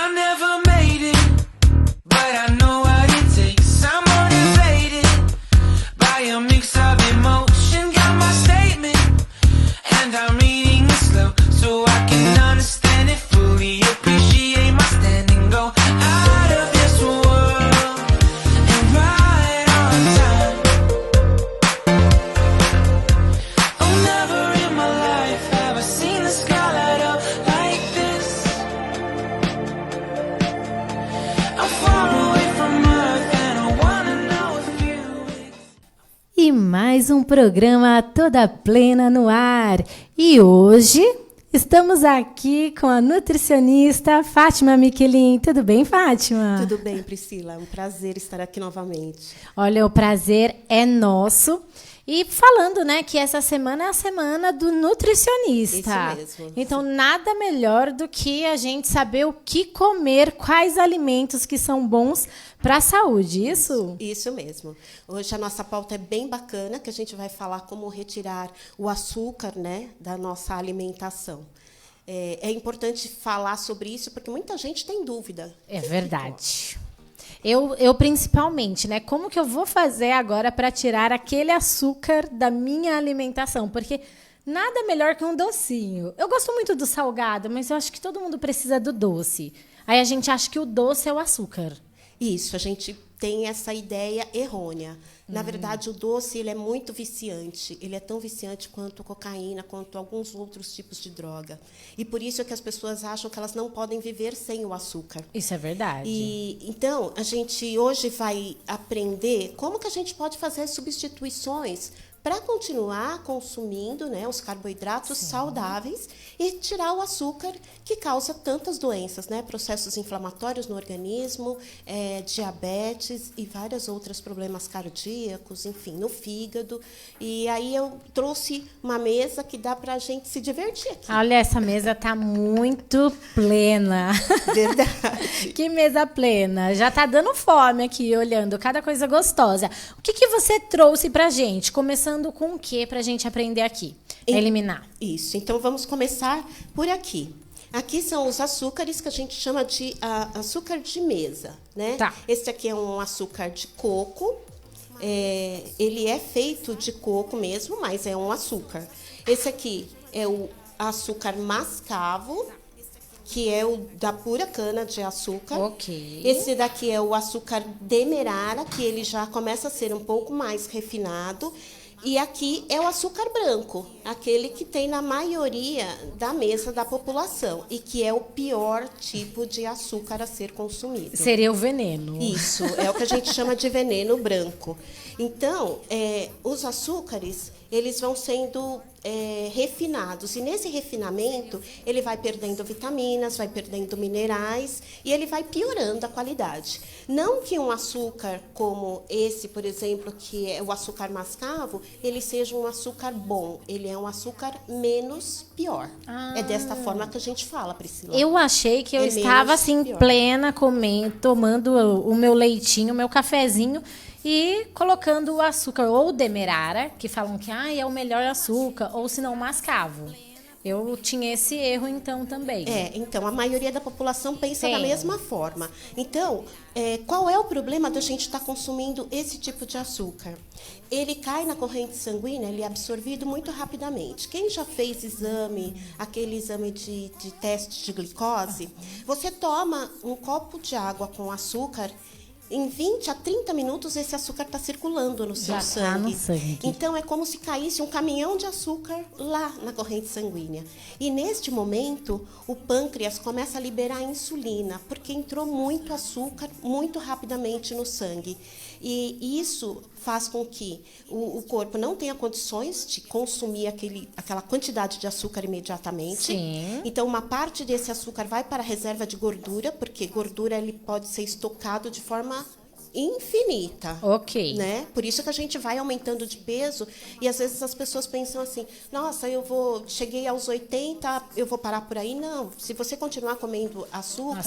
I never made it, but I know what it takes. I'm motivated by a mix of emotion. Got my statement, and I'm reading it slow so I can understand it fully. Appreciate my standing, go out of this world and right on time. Oh, never in my life have I seen the sky light up like this. I'm far away from Earth and I wanna know if you. E mais um programa Toda Plena no ar. E hoje estamos aqui com a nutricionista Fátima Miquelin. Tudo bem, Fátima? Tudo bem, Priscila. É um prazer estar aqui novamente. Olha, o prazer é nosso. E falando, né, que essa semana é a semana do nutricionista. Isso mesmo. Então, nada melhor do que a gente saber o que comer, quais alimentos que são bons para a saúde, isso? Isso mesmo. Hoje a nossa pauta é bem bacana, que a gente vai falar como retirar o açúcar, né, da nossa alimentação. É importante falar sobre isso, porque muita gente tem dúvida. É verdade. Eu principalmente, né? Como que eu vou fazer agora para tirar aquele açúcar da minha alimentação? Porque nada melhor que um docinho. Eu gosto muito do salgado, mas eu acho que todo mundo precisa do doce. Aí a gente acha que o doce é o açúcar. Isso, a gente tem essa ideia errônea. Na verdade, o doce ele é muito viciante. Ele é tão viciante quanto cocaína, quanto alguns outros tipos de droga. E por isso é que as pessoas acham que elas não podem viver sem o açúcar. Isso é verdade. E então, a gente hoje vai aprender como que a gente pode fazer substituições para continuar consumindo, né, os carboidratos saudáveis e tirar o açúcar que causa tantas doenças, né, processos inflamatórios no organismo, diabetes e vários outros problemas cardíacos, enfim, no fígado. E aí eu trouxe uma mesa que dá para a gente se divertir aqui. Olha, essa mesa tá muito plena. Verdade. Que mesa plena. Já tá dando fome aqui, olhando cada coisa gostosa. O que você trouxe pra gente? Começando com o que pra gente aprender aqui? A eliminar. Isso. Então, vamos começar por aqui. Aqui são os açúcares que a gente chama de açúcar de mesa, né? Tá. Esse aqui é um açúcar de coco. Ele é feito de coco mesmo, mas é um açúcar. Esse aqui é o açúcar mascavo, que é o da pura cana de açúcar. Ok. Esse daqui é o açúcar demerara, que ele já começa a ser um pouco mais refinado. E aqui é o açúcar branco, aquele que tem na maioria da mesa da população e que é o pior tipo de açúcar a ser consumido. Seria o veneno. Isso, é o que a gente chama de veneno branco. Então, os açúcares, eles vão sendo refinados. E nesse refinamento, ele vai perdendo vitaminas, vai perdendo minerais e ele vai piorando a qualidade. Não que um açúcar como esse, por exemplo, que é o açúcar mascavo, ele seja um açúcar bom. Ele é um açúcar menos pior. É desta forma que a gente fala, Priscila. Eu achei que eu É estava menos assim, pior. plena, comendo, tomando o meu leitinho, o meu cafezinho e colocando o açúcar ou demerara, que falam que é o melhor açúcar, ou se não mascavo. Eu tinha esse erro então também. Então, a maioria da população pensa Tem. da mesma forma. Então, qual é o problema da gente estar consumindo esse tipo de açúcar? Ele cai na corrente sanguínea, ele é absorvido muito rapidamente. Quem já fez aquele exame de teste de glicose, você toma um copo de água com açúcar. Em 20 a 30 minutos, esse açúcar está circulando no seu Já sangue. tá no sangue. Então, é como se caísse um caminhão de açúcar lá na corrente sanguínea. E, neste momento, o pâncreas começa a liberar insulina, porque entrou muito açúcar muito rapidamente no sangue. E isso faz com que o corpo não tenha condições de consumir aquela quantidade de açúcar imediatamente. Sim. Então, uma parte desse açúcar vai para a reserva de gordura, porque gordura ele pode ser estocado de forma infinita. Ok. Né? Por isso que a gente vai aumentando de peso e às vezes as pessoas pensam assim, nossa, cheguei aos 80, eu vou parar por aí. Não, se você continuar comendo açúcar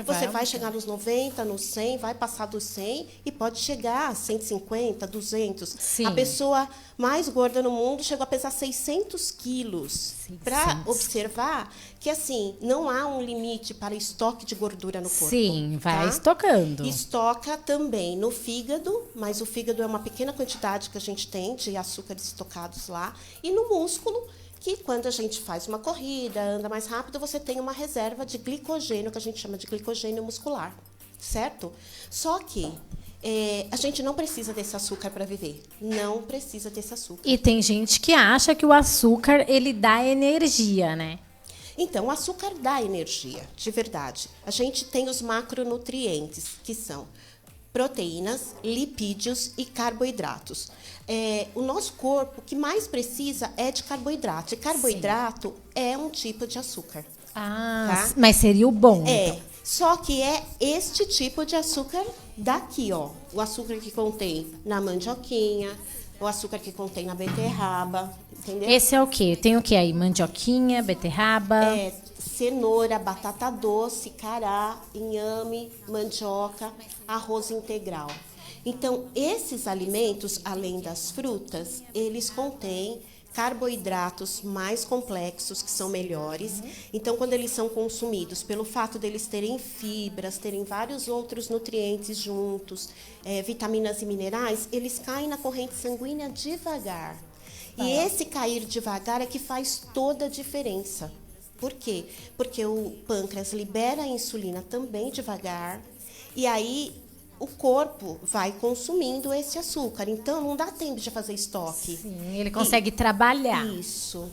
você vai chegar nos 90, nos 100, vai passar dos 100 e pode chegar a 150, 200. Sim. A pessoa mais gorda no mundo chegou a pesar 600 quilos. Para observar que, assim, não há um limite para estoque de gordura no corpo. Sim, vai tá? estocando. Estoca também no fígado, mas o fígado é uma pequena quantidade que a gente tem de açúcares estocados lá. E no músculo, que quando a gente faz uma corrida, anda mais rápido, você tem uma reserva de glicogênio, que a gente chama de glicogênio muscular, certo? Só que a gente não precisa desse açúcar para viver. Não precisa desse açúcar. E tem gente que acha que o açúcar, ele dá energia, né? Então, o açúcar dá energia, de verdade. A gente tem os macronutrientes, que são proteínas, lipídios e carboidratos. O nosso corpo, o que mais precisa é de carboidrato. E carboidrato é um tipo de açúcar. Tá? Mas seria o bom, então. Só que é este tipo de açúcar daqui, ó. O açúcar que contém na mandioquinha, o açúcar que contém na beterraba, entendeu? Esse é o quê? Tem o quê aí? Mandioquinha, beterraba? Cenoura, batata doce, cará, inhame, mandioca, arroz integral. Então, esses alimentos, além das frutas, eles contêm carboidratos mais complexos, que são melhores. Então, quando eles são consumidos, pelo fato deles terem fibras, terem vários outros nutrientes juntos, vitaminas e minerais, eles caem na corrente sanguínea devagar. E esse cair devagar é que faz toda a diferença. Por quê? Porque o pâncreas libera a insulina também devagar, e aí o corpo vai consumindo esse açúcar. Então, não dá tempo de fazer estoque. Sim, ele consegue trabalhar. Isso.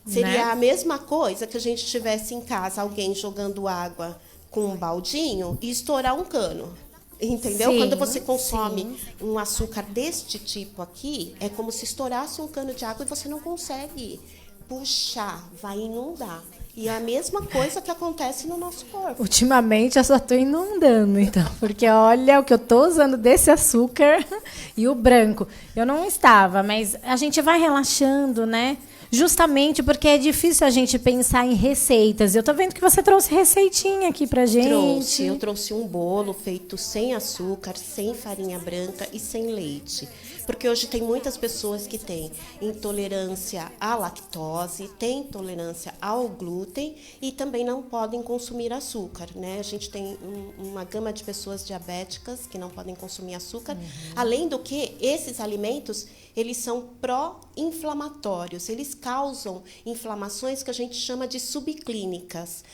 Seria a mesma coisa que a gente tivesse em casa alguém jogando água com um baldinho e estourar um cano. Entendeu? Sim, quando você consome um açúcar deste tipo aqui, é como se estourasse um cano de água e você não consegue puxar, vai inundar. E é a mesma coisa que acontece no nosso corpo. Ultimamente eu só estou inundando, então, porque olha o que eu estou usando desse açúcar e o branco. Eu não estava, mas a gente vai relaxando, né? Justamente porque é difícil a gente pensar em receitas. Eu estou vendo que você trouxe receitinha aqui pra gente. Eu trouxe um bolo feito sem açúcar, sem farinha branca e sem leite. Porque hoje tem muitas pessoas que têm intolerância à lactose, têm intolerância ao glúten e também não podem consumir açúcar, né? A gente tem uma gama de pessoas diabéticas que não podem consumir açúcar. Além do que, esses alimentos, eles são pró-inflamatórios. Eles causam inflamações que a gente chama de subclínicas.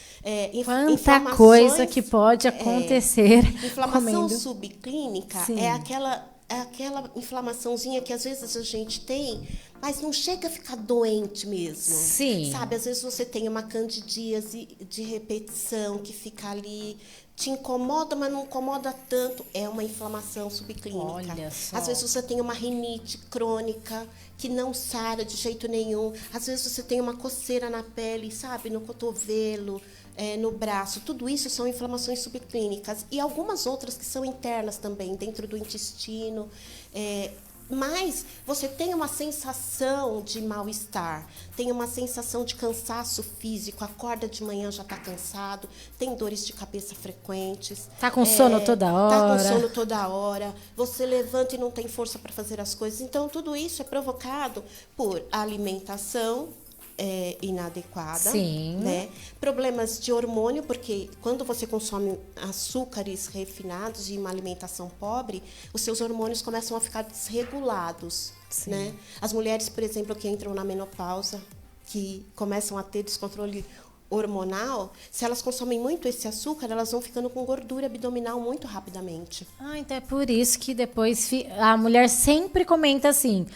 Quanta coisa que pode acontecer inflamação comendo. subclínica Sim. é aquela inflamaçãozinha que às vezes a gente tem, mas não chega a ficar doente mesmo. Sim. Sabe, às vezes você tem uma candidíase de repetição que fica ali, te incomoda, mas não incomoda tanto. É uma inflamação subclínica. Olha só. Às vezes você tem uma rinite crônica que não sara de jeito nenhum. Às vezes você tem uma coceira na pele, sabe, no cotovelo, no braço. Tudo isso são inflamações subclínicas. E algumas outras que são internas também, dentro do intestino. Mas você tem uma sensação de mal-estar, tem uma sensação de cansaço físico, acorda de manhã já está cansado, tem dores de cabeça frequentes. Tá com sono toda hora. Tá com sono toda hora, você levanta e não tem força para fazer as coisas. Então, tudo isso é provocado por alimentação inadequada, Sim. né? Problemas de hormônio, porque quando você consome açúcares refinados e uma alimentação pobre, os seus hormônios começam a ficar desregulados, né? As mulheres, por exemplo, que entram na menopausa, que começam a ter descontrole hormonal, se elas consomem muito esse açúcar, elas vão ficando com gordura abdominal muito rapidamente. Então é por isso que depois a mulher sempre comenta assim: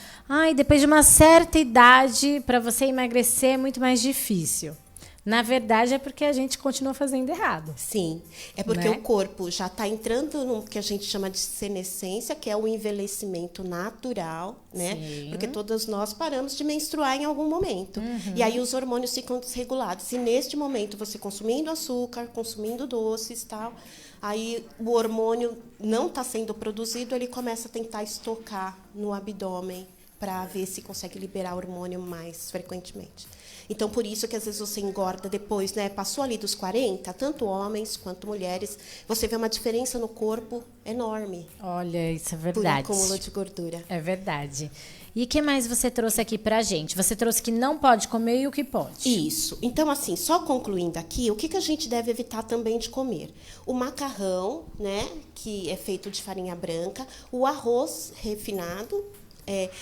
depois de uma certa idade, para você emagrecer é muito mais difícil. Na verdade, é porque a gente continua fazendo errado. Sim, é porque Né? o corpo já está entrando no que a gente chama de senescência, que é o envelhecimento natural, né? Sim. Porque todas nós paramos de menstruar em algum momento. E aí os hormônios ficam desregulados. Se neste momento você consumindo açúcar, consumindo doces e tal, aí o hormônio não está sendo produzido, ele começa a tentar estocar no abdômen para ver se consegue liberar hormônio mais frequentemente. Então, por isso que às vezes você engorda depois, né? Passou ali dos 40, tanto homens quanto mulheres, você vê uma diferença no corpo enorme Olha, isso é por verdade. acúmulo de gordura. É verdade. E o que mais você trouxe aqui pra gente? Você trouxe que não pode comer e o que pode. Isso. Então, assim, só concluindo aqui, o que a gente deve evitar também de comer? O macarrão, né? Que é feito de farinha branca, o arroz refinado,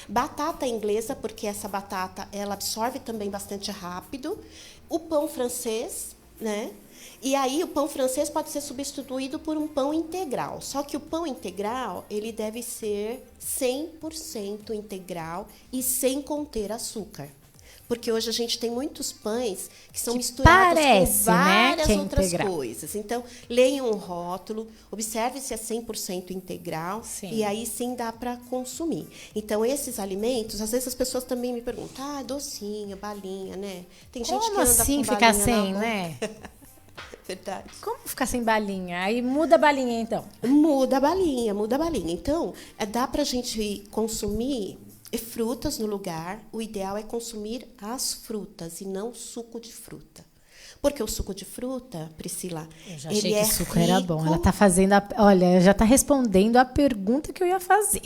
batata inglesa, porque essa batata ela absorve também bastante rápido, o pão francês, né? E aí o pão francês pode ser substituído por um pão integral. Só que o pão integral, ele deve ser 100% integral e sem conter açúcar. Porque hoje a gente tem muitos pães que são misturados parece, com várias né, que é outras integral. coisas. Então, leiam o rótulo, observe se é 100% integral, Sim. e aí sim dá para consumir. Então, esses alimentos, às vezes as pessoas também me perguntam, docinho, balinha, né? Tem gente Como que anda assim com ficar balinha sem, na boca. né? Verdade. Como ficar sem balinha? Aí muda a balinha, então. Muda a balinha, muda a balinha. Então, dá para a gente consumir frutas no lugar. O ideal é consumir as frutas e não suco de fruta. Porque o suco de fruta, Priscila, Eu já ele achei é que suco era bom. rico- Ela tá fazendo olha, já tá respondendo a pergunta que eu ia fazer.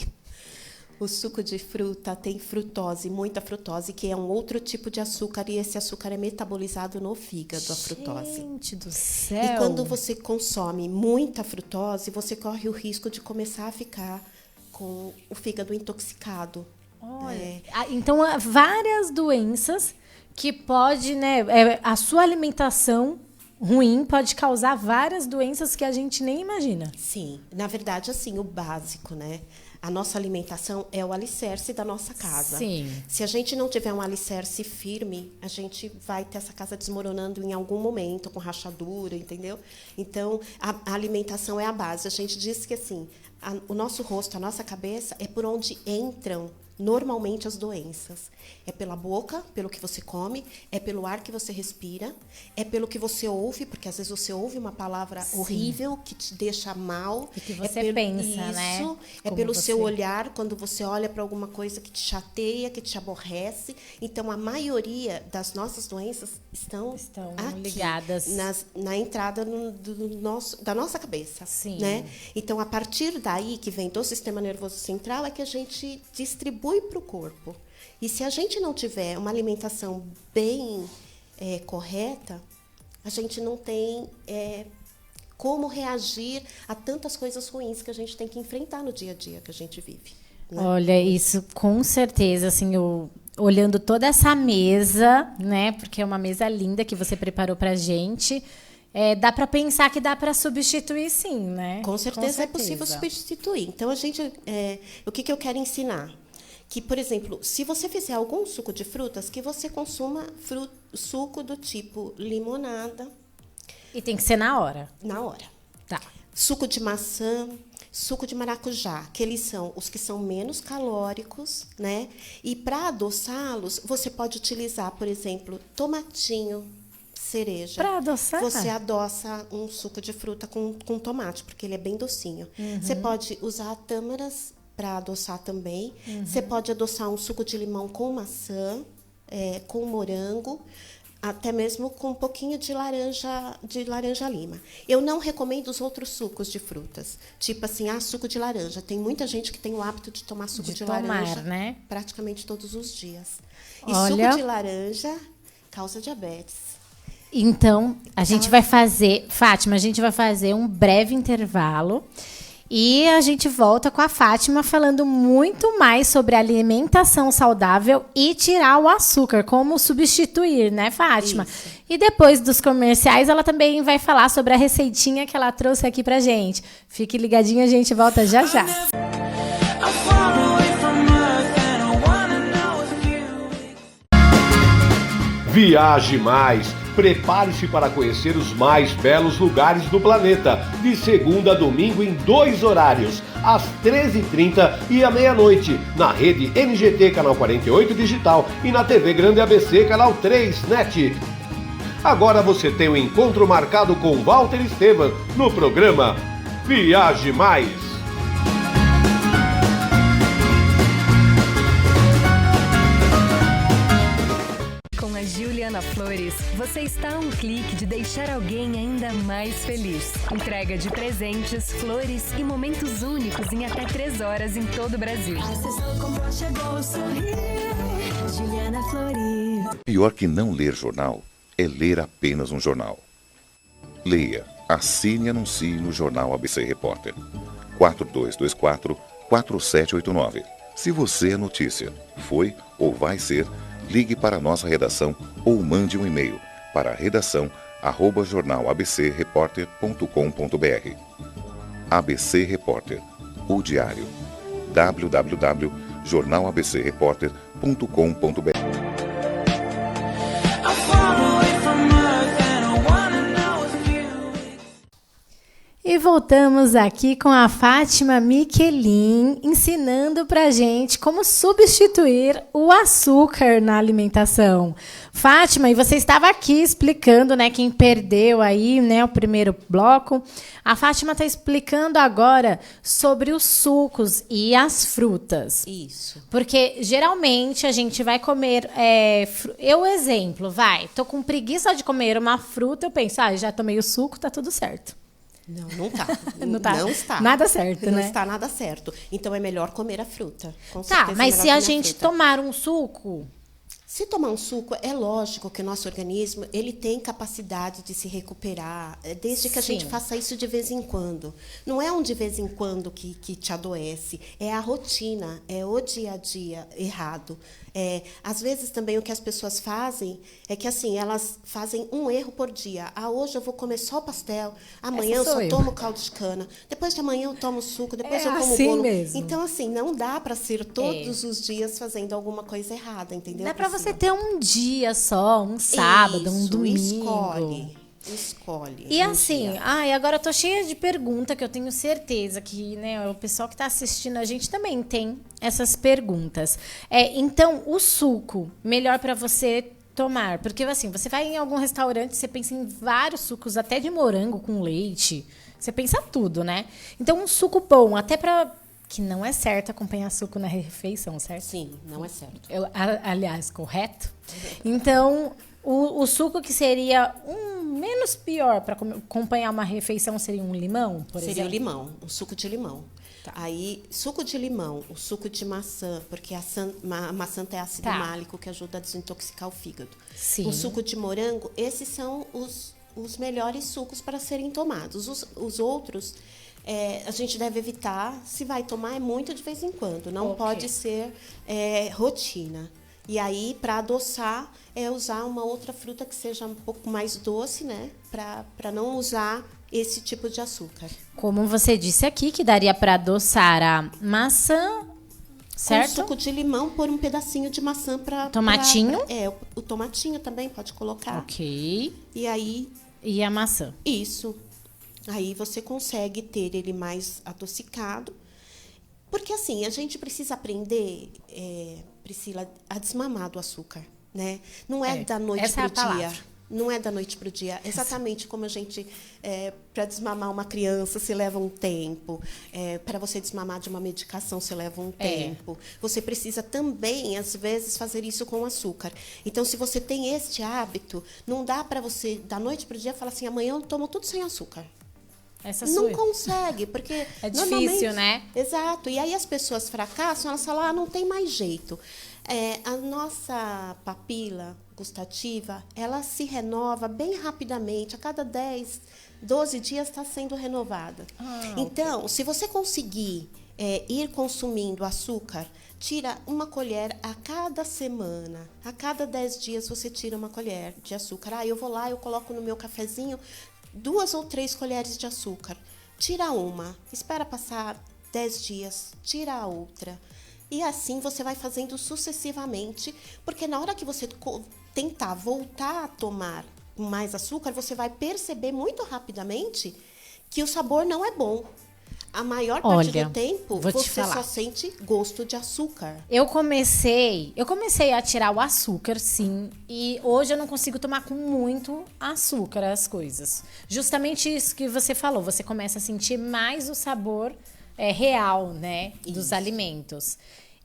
O suco de fruta tem frutose, muita frutose, que é um outro tipo de açúcar, e esse açúcar é metabolizado no fígado, a frutose. Gente do céu. E quando você consome muita frutose, você corre o risco de começar a ficar com o fígado intoxicado. Olha, então, há várias doenças que pode, né? A sua alimentação ruim pode causar várias doenças que a gente nem imagina. Sim, na verdade, assim, o básico, né? A nossa alimentação é o alicerce da nossa casa. Sim. Se a gente não tiver um alicerce firme, a gente vai ter essa casa desmoronando em algum momento, com rachadura, entendeu? Então, a alimentação é a base. A gente diz que, assim, o nosso rosto, a nossa cabeça, é por onde entram normalmente as doenças. É pela boca, pelo que você come, é pelo ar que você respira, é pelo que você ouve, porque às vezes você ouve uma palavra horrível que te deixa mal. E que você é pensa, né? Isso, é Como pelo você- seu olhar, quando você olha para alguma coisa que te chateia, que te aborrece. Então, a maioria das nossas doenças estão aqui, ligadas. na entrada da nossa cabeça. Sim. Né? Então, a partir daí, que vem do sistema nervoso central, é que a gente distribui para o corpo. E se a gente não tiver uma alimentação bem correta, a gente não tem como reagir a tantas coisas ruins que a gente tem que enfrentar no dia a dia que a gente vive. Né? Olha, isso com certeza, assim, olhando toda essa mesa, né? Porque é uma mesa linda que você preparou pra gente. Dá para pensar que dá para substituir, sim, né? Com certeza é possível substituir. Então, o que eu quero ensinar? Que, por exemplo, se você fizer algum suco de frutas, que você consuma suco do tipo limonada. E tem que ser na hora. Na hora. Tá. Suco de maçã, suco de maracujá, que eles são os que são menos calóricos, né? E para adoçá-los, você pode utilizar, por exemplo, tomatinho, cereja. Para adoçar? Você adoça um suco de fruta com tomate, porque ele é bem docinho. Você pode usar tâmaras para adoçar também. Você pode adoçar um suco de limão com maçã, com morango, até mesmo com um pouquinho de laranja lima. Eu não recomendo os outros sucos de frutas. Tipo assim, suco de laranja. Tem muita gente que tem o hábito de tomar suco de laranja, né? praticamente todos os dias. E Olha, suco de laranja causa diabetes. Então, a gente vai fazer, Fátima, a gente vai fazer um breve intervalo e a gente volta com a Fátima falando muito mais sobre alimentação saudável e tirar o açúcar, como substituir, né, Fátima? Isso. E depois dos comerciais, ela também vai falar sobre a receitinha que ela trouxe aqui pra gente. Fique ligadinho, a gente volta já já. I'm far away from Earth and I wanna know if you Viaje Mais Prepare-se para conhecer os mais belos lugares do planeta, de segunda a domingo em 2 horários, às 13h30 e à meia-noite, na rede NGT Canal 48 Digital e na TV Grande ABC Canal 3 NET. Agora você tem um encontro marcado com Walter Esteban no programa Viaje Mais. Com a Juliana Flores, você está a um clique de deixar alguém ainda mais feliz. Entrega de presentes, flores e momentos únicos em até 3 horas em todo o Brasil. Juliana Flores. Pior que não ler jornal é ler apenas um jornal. Leia, assine e anuncie no Jornal ABC Repórter. 4224-4789. Se você é notícia, foi ou vai ser, ligue para a nossa redação ou mande um e-mail para redação@jornalabcreporter.com.br. ABC Repórter, o diário. www.jornalabcreporter.com.br. I'm far away from Earth and I wanna know if you. E voltamos aqui com a Fátima Michelin ensinando pra gente como substituir o açúcar na alimentação. Fátima, e você estava aqui explicando, né, quem perdeu aí, né, o primeiro bloco. A Fátima está explicando agora sobre os sucos e as frutas. Isso. Porque geralmente a gente vai comer. Eu, exemplo, tô com preguiça de comer uma fruta, eu penso, já tomei o suco, tá tudo certo. Não, não tá. Não tá Não está. nada certo, Não né? está nada certo. Então é melhor comer a fruta. Com Tá, certeza é mas melhor se a comer gente fruta. tomar um suco. Se tomar um suco, é lógico que o nosso organismo ele tem capacidade de se recuperar, desde que a gente Sim. faça isso de vez em quando. Não é um de vez em quando que te adoece, é a rotina, é o dia a dia errado. Às vezes também o que as pessoas fazem é que assim elas fazem um erro por dia. Hoje eu vou comer só o pastel, amanhã eu Essa sou só eu. tomo caldo de cana, depois de amanhã eu tomo suco, depois É eu como assim bolo. mesmo. Então assim não dá para ser todos os dias fazendo alguma coisa errada, entendeu? Dá pra você Priscila? ter um dia só, um sábado, um Isso, domingo. Escolhe. E um assim, dia. agora eu tô cheia de perguntas que eu tenho certeza que, né, o pessoal que tá assistindo a gente também tem essas perguntas. Então, o suco, melhor pra você tomar? Porque assim, você vai em algum restaurante, você pensa em vários sucos, até de morango com leite. Você pensa tudo, né? Então, um suco bom, até pra... Que não é certo acompanhar suco na refeição, certo? Sim, não é certo. Aliás, correto? Então, o suco que seria menos pior para acompanhar uma refeição seria um limão, por Seria exemplo? o limão, um suco de limão. Tá. Aí, suco de limão, o suco de maçã, porque a maçã tem ácido Tá. málico que ajuda a desintoxicar o fígado. Sim. O suco de morango, esses são os melhores sucos para serem tomados. Os outros, a gente deve evitar. Se vai tomar, é muito de vez em quando. Não Ok. pode ser rotina. E aí, para adoçar, usar uma outra fruta que seja um pouco mais doce, né? Para não usar esse tipo de açúcar. Como você disse aqui, que daria para adoçar a maçã, certo? Com suco de limão, pôr um pedacinho de maçã para... Tomatinho? O tomatinho também pode colocar. Ok. E aí, E a maçã? isso. Aí você consegue ter ele mais adocicado. Porque, assim, a gente precisa aprender, Priscila, a desmamar do açúcar, né? Não é da noite essa é para a o dia. palavra. Não é da noite para o dia. Exatamente como a gente, para desmamar uma criança, se leva um tempo. Para você desmamar de uma medicação, se leva um tempo. Você precisa também, às vezes, fazer isso com açúcar. Então, se você tem este hábito, não dá para você, da noite para o dia, falar assim, amanhã eu tomo tudo sem açúcar. Essa Não sua. consegue, porque... É difícil, normalmente- né? Exato. E aí as pessoas fracassam, elas falam, não tem mais jeito. A nossa papila gustativa, ela se renova bem rapidamente. A cada 10, 12 dias está sendo renovada. Então, se você conseguir ir consumindo açúcar, tira uma colher a cada semana. A cada 10 dias você tira uma colher de açúcar. Eu vou lá, eu coloco no meu cafezinho 2 ou 3 colheres de açúcar. Tira uma, espera passar 10 dias, tira a outra. E assim você vai fazendo sucessivamente, porque na hora que você tentar voltar a tomar com mais açúcar, você vai perceber muito rapidamente que o sabor não é bom. A maior parte Olha, do tempo, vou te você falar. só sente gosto de açúcar. Eu comecei a tirar o açúcar, sim, e hoje eu não consigo tomar com muito açúcar as coisas. Justamente isso que você falou, você começa a sentir mais o sabor real, né, dos alimentos.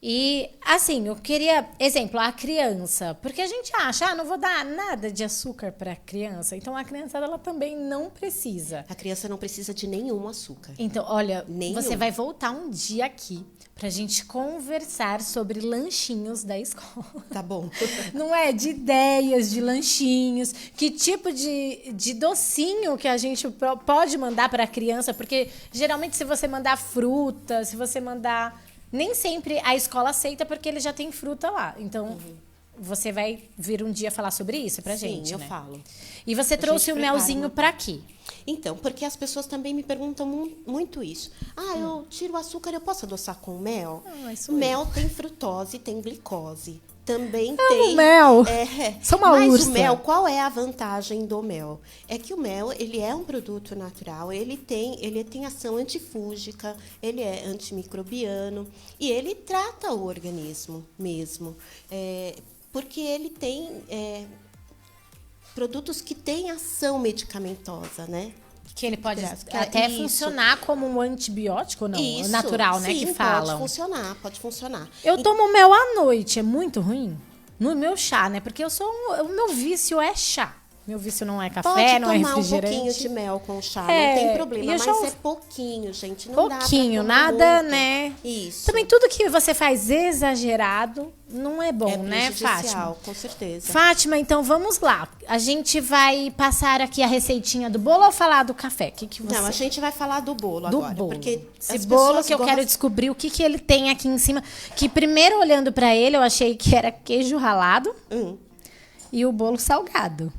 E, assim, eu queria, exemplo, a criança, porque a gente acha, não vou dar nada de açúcar para a criança, então a criança, ela também não precisa. A criança não precisa de nenhum açúcar. Então, olha, Nenhum. você vai voltar um dia aqui pra gente conversar sobre lanchinhos da escola. Tá bom. Não é? De ideias, de lanchinhos, que tipo de docinho que a gente pode mandar para a criança, porque geralmente se você mandar fruta, se você mandar... Nem sempre a escola aceita porque ele já tem fruta lá. Então, você vai vir um dia falar sobre isso pra gente, Sim, eu né? falo. E você trouxe gente o prepara melzinho uma- pra quê? Então, porque as pessoas também me perguntam muito isso. Eu tiro o açúcar, eu posso adoçar com mel? isso O aí. mel tem frutose, tem glicose. Também Amo tem... mel. Sou uma Mas ursa. o mel, qual é a vantagem do mel? É que o mel, ele é um produto natural, ele tem ação antifúngica, ele é antimicrobiano e ele trata o organismo mesmo. Porque ele tem produtos que têm ação medicamentosa, né? Que ele pode Isso. até funcionar como um antibiótico, não? Isso, Natural, né? sim, Que falam. pode funcionar. Eu tomo mel à noite, é muito ruim? No meu chá, né? Porque o meu vício é chá. Meu vício não é café, Pode não é tomar um refrigerante. pouquinho de mel com chá, É, não tem e problema, eu mas já- é pouquinho, gente, não dá pra Pouquinho, tomar nada, muito. né? Isso. Também tudo que você faz exagerado não é bom, é né, Fátima? prejudicial, com certeza. Fátima, então vamos lá. A gente vai passar aqui a receitinha do bolo ou falar do café? O que você... Não, a gente vai falar do bolo do agora, bolo. porque Esse as bolo pessoas que eu gostam- quero descobrir o que ele tem aqui em cima. Que primeiro, olhando pra ele, eu achei que era queijo ralado e o bolo salgado.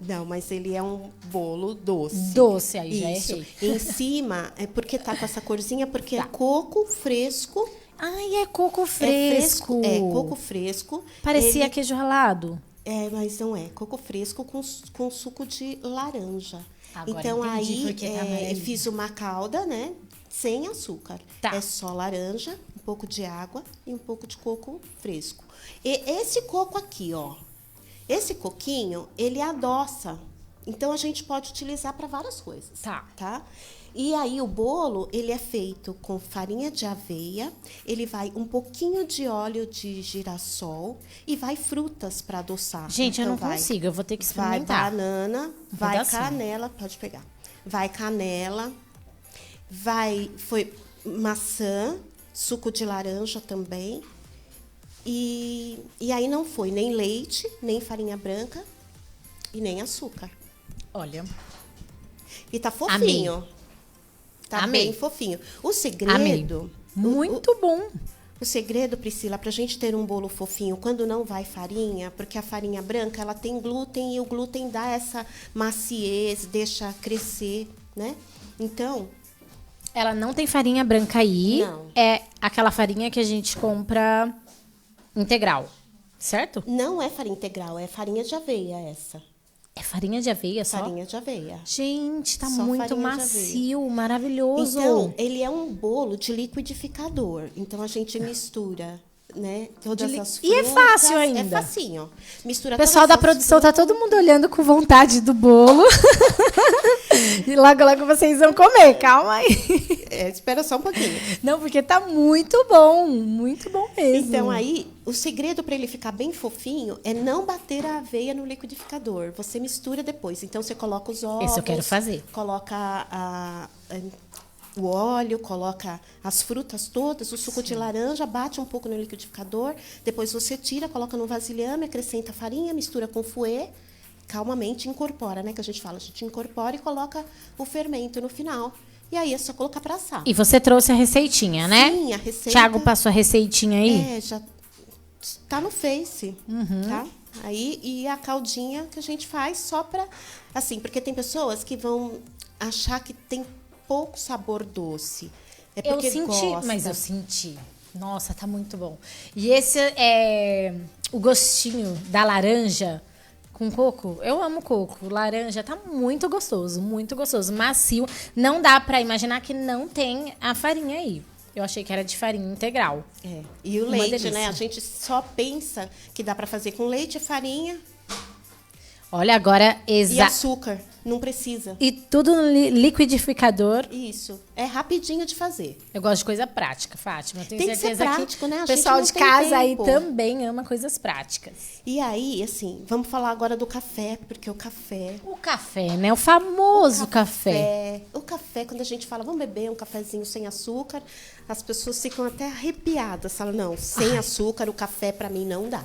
Não, mas ele é um bolo doce. Doce, aí já Isso. errei. Em cima, é porque tá com essa corzinha, porque é coco fresco. Ai, é coco É fresco. É coco fresco. Parecia Ele- queijo ralado. mas não é. Coco fresco com suco de laranja. Agora Então, entendi aí, porque tá amarelinho. fiz uma calda, né? Sem açúcar. Tá. É só laranja, um pouco de água e um pouco de coco fresco. E esse coco aqui, ó. Esse coquinho, ele adoça. Então, a gente pode utilizar para várias coisas. Tá. E aí, o bolo, ele é feito com farinha de aveia, ele vai um pouquinho de óleo de girassol e vai frutas para adoçar. Gente, eu Então, não consigo, eu vou ter que Vai experimentar. banana, vai pedacinho. canela, pode pegar. Vai canela, foi maçã, suco de laranja também. E aí não foi nem leite, nem farinha branca e nem açúcar. Olha, E tá fofinho. Tá Amei. bem fofinho. O amei. segredo... Muito bom. O segredo, Priscila, pra gente ter um bolo fofinho, quando não vai farinha, porque a farinha branca, ela tem glúten e o glúten dá essa maciez, deixa crescer, né? Então, Ela não tem farinha branca aí. Não. É aquela farinha que a gente compra integral, certo? não é farinha integral, é farinha de aveia essa. É farinha de aveia só? Farinha de aveia. Gente, tá Só muito farinha de macio, maravilhoso. Então, ele é um bolo de liquidificador. Então, a gente mistura, né? Todas De li- as E é frutas. fácil ainda. É facinho. Mistura O pessoal da todas as produção tá todo mundo olhando com vontade do bolo. E logo, logo vocês vão comer. Calma aí. espera só um pouquinho. Não, porque tá muito bom mesmo. Então, aí, o segredo para ele ficar bem fofinho é não bater a aveia no liquidificador. Você mistura depois. Então, você coloca os ovos. Esse eu quero fazer. Coloca o óleo, coloca as frutas todas, o suco de laranja, bate um pouco no liquidificador. Depois você tira, coloca no vasilhame, acrescenta farinha, mistura com fouet. Calmamente incorpora, né? Que a gente fala, a gente incorpora e coloca o fermento no final. E aí é só colocar para assar. E você trouxe a receitinha, né? Sim, a receita. Thiago passou a receitinha aí? Já tá no Face, Uhum. tá? Aí, e a caldinha que a gente faz só pra... Assim, porque tem pessoas que vão achar que tem pouco sabor doce. É Eu porque senti, gosta. mas eu senti. Nossa, tá muito bom. E esse é o gostinho da laranja com coco. Eu amo coco. Laranja tá muito gostoso, macio. Não dá pra imaginar que não tem a farinha aí. Eu achei que era de farinha integral. É. E o Uma leite, delícia. né? A gente só pensa que dá para fazer com leite, farinha Olha, agora e açúcar. Não precisa. E tudo no liquidificador. Isso. É rapidinho de fazer. Eu gosto de coisa prática, Fátima. Eu tenho Tem que ser certeza prático, né? A o gente pessoal não de tem casa aí tempo. também ama coisas práticas. E aí, assim, vamos falar agora do café, porque o café... O café, né? O famoso café. O café, quando a gente fala, vamos beber um cafezinho sem açúcar, as pessoas ficam até arrepiadas. Falam, não, sem açúcar, o café para mim não dá.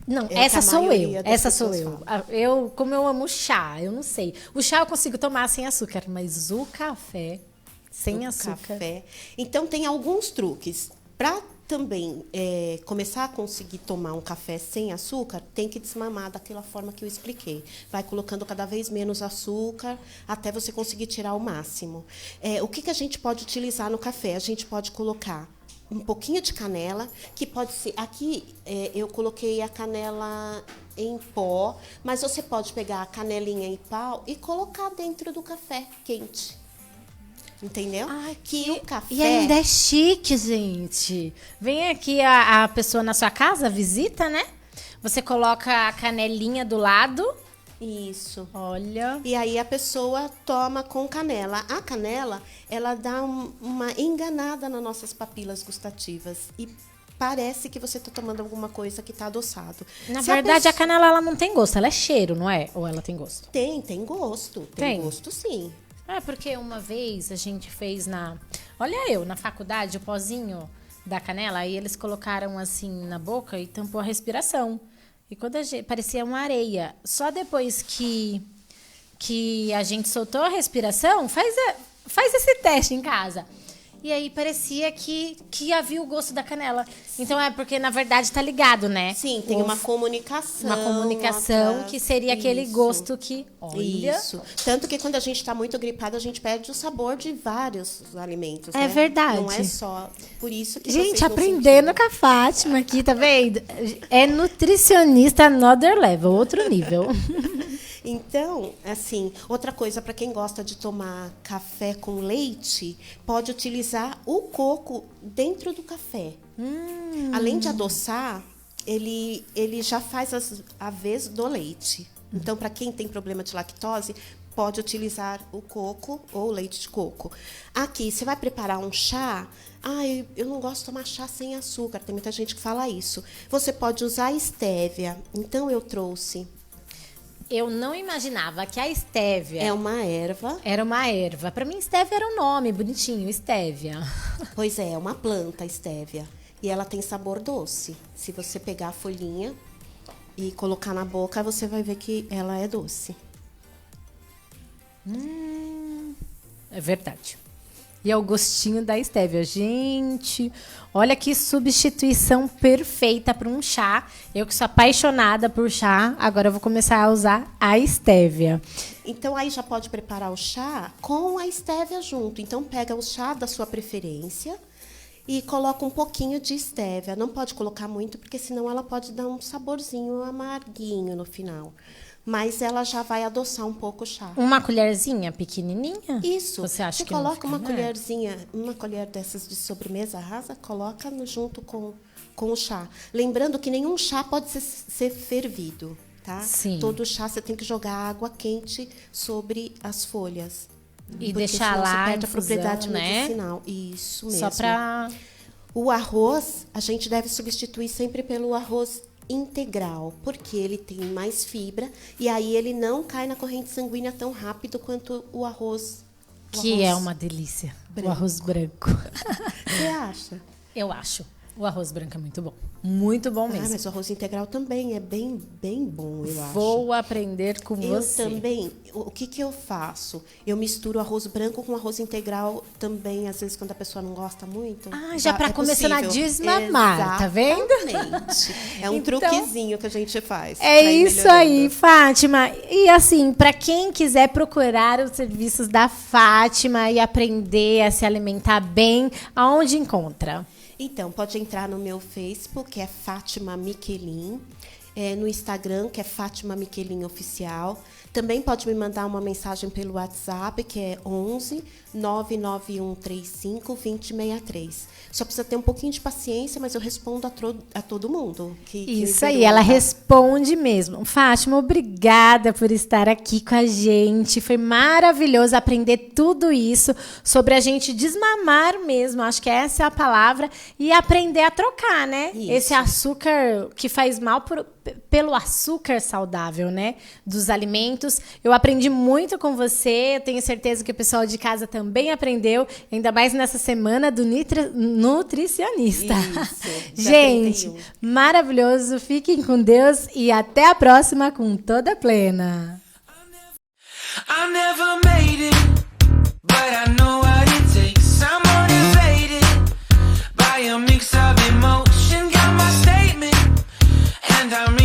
Não, É o essa que a sou eu. maioria das Essa sou pessoas eu. Como eu amo chá, eu não sei. O chá eu consigo tomar sem açúcar, mas o café sem açúcar. Café. Então, tem alguns truques. Para também começar a conseguir tomar um café sem açúcar, tem que desmamar daquela forma que eu expliquei. Vai colocando cada vez menos açúcar até você conseguir tirar o máximo. O que a gente pode utilizar no café? A gente pode colocar um pouquinho de canela, que pode ser... Aqui eu coloquei a canela em pó, mas você pode pegar a canelinha em pau e colocar dentro do café quente. Entendeu? Que o café... E ainda é chique, gente. Vem aqui a pessoa na sua casa, visita, né? Você coloca a canelinha do lado. Isso. Olha. E aí a pessoa toma com canela. A canela, ela dá uma enganada nas nossas papilas gustativas. E parece que você está tomando alguma coisa que está adoçado. Na Se verdade, a pessoa- canela ela não tem gosto, ela é cheiro, não é? Ou ela tem gosto? Tem gosto. Tem? Tem gosto, sim. É, porque uma vez a gente fez Olha eu, na faculdade, o pozinho da canela, aí eles colocaram assim na boca e tampou a respiração. E quando parecia uma areia. Só depois que a gente soltou a respiração, faz esse teste em casa. E aí parecia que havia o gosto da canela. Então é porque, na verdade, tá ligado, né? Sim, tem uma comunicação. Uma comunicação atrás. que seria aquele Isso. gosto que... Olha... Isso. Tanto que quando a gente está muito gripado, a gente perde o sabor de vários alimentos. É né? verdade. Não é só por isso que vocês Gente, não aprendendo sentiram. com a Fátima aqui, tá vendo? É nutricionista another level, outro nível. Então, assim, outra coisa para quem gosta de tomar café com leite, pode utilizar o coco dentro do café. Além de adoçar, ele já faz a vez do leite. Então, para quem tem problema de lactose, pode utilizar o coco ou o leite de coco. Aqui, você vai preparar um chá. Eu não gosto de tomar chá sem açúcar. Tem muita gente que fala isso. Você pode usar estévia. Então, eu trouxe. Eu não imaginava que a estévia É uma erva. era uma erva. Pra mim, estévia era um nome bonitinho, estévia. Pois é uma planta, a estévia. E ela tem sabor doce. Se você pegar a folhinha e colocar na boca, você vai ver que ela é doce. É verdade. E é o gostinho da estévia. Gente, olha que substituição perfeita para um chá. Eu que sou apaixonada por chá, agora eu vou começar a usar a estévia. Então, aí já pode preparar o chá com a estévia junto. Então, pega o chá da sua preferência e coloca um pouquinho de estévia. Não pode colocar muito, porque senão ela pode dar um saborzinho amarguinho no final. Mas ela já vai adoçar um pouco o chá. Uma colherzinha pequenininha? Isso. Você acha que não coloca fica uma amargo? colherzinha, uma colher dessas de sobremesa rasa, coloca junto com o chá. Lembrando que nenhum chá pode ser fervido, tá? Sim. Todo chá você tem que jogar água quente sobre as folhas. E Porque deixar senão lá você a perde a infusão, propriedade né? medicinal. Isso mesmo. Só pra... O arroz, a gente deve substituir sempre pelo arroz integral, porque ele tem mais fibra e aí ele não cai na corrente sanguínea tão rápido quanto o arroz. Que é uma delícia. O arroz branco. Você acha? Eu acho. O arroz branco é muito bom. Muito bom mesmo. Mas o arroz integral também é bem bom, eu acho. Vou aprender com Eu você. também, o que eu faço? Eu misturo arroz branco com arroz integral também, às vezes quando a pessoa não gosta muito. Já pra começar a possível. desmamar, tá vendo? Exatamente. É um Então, truquezinho que a gente faz. É pra ir isso melhorando. aí, Fátima. E assim, para quem quiser procurar os serviços da Fátima e aprender a se alimentar bem, aonde encontra? Então, pode entrar no meu Facebook, que é Fátima Miquelin. no Instagram, que é Fátima Miquelin Oficial. Também pode me mandar uma mensagem pelo WhatsApp, que é 11 99135 2063. Só precisa ter um pouquinho de paciência, mas eu respondo a todo mundo. Isso aí, ela responde mesmo. Fátima, obrigada por estar aqui com a gente. Foi maravilhoso aprender tudo isso sobre a gente desmamar mesmo. Acho que essa é a palavra. E aprender a trocar, né? Isso. Esse açúcar que faz mal pelo açúcar saudável, né? Dos alimentos. Eu aprendi muito com você. Eu tenho certeza que o pessoal de casa também aprendeu. Ainda mais nessa semana do nutricionista. Isso, gente, 31. maravilhoso. Fiquem com Deus e até a próxima com toda plena. I never made it, but I know what it takes. I'm motivated by a mix of emotion. Got my statement, and I'm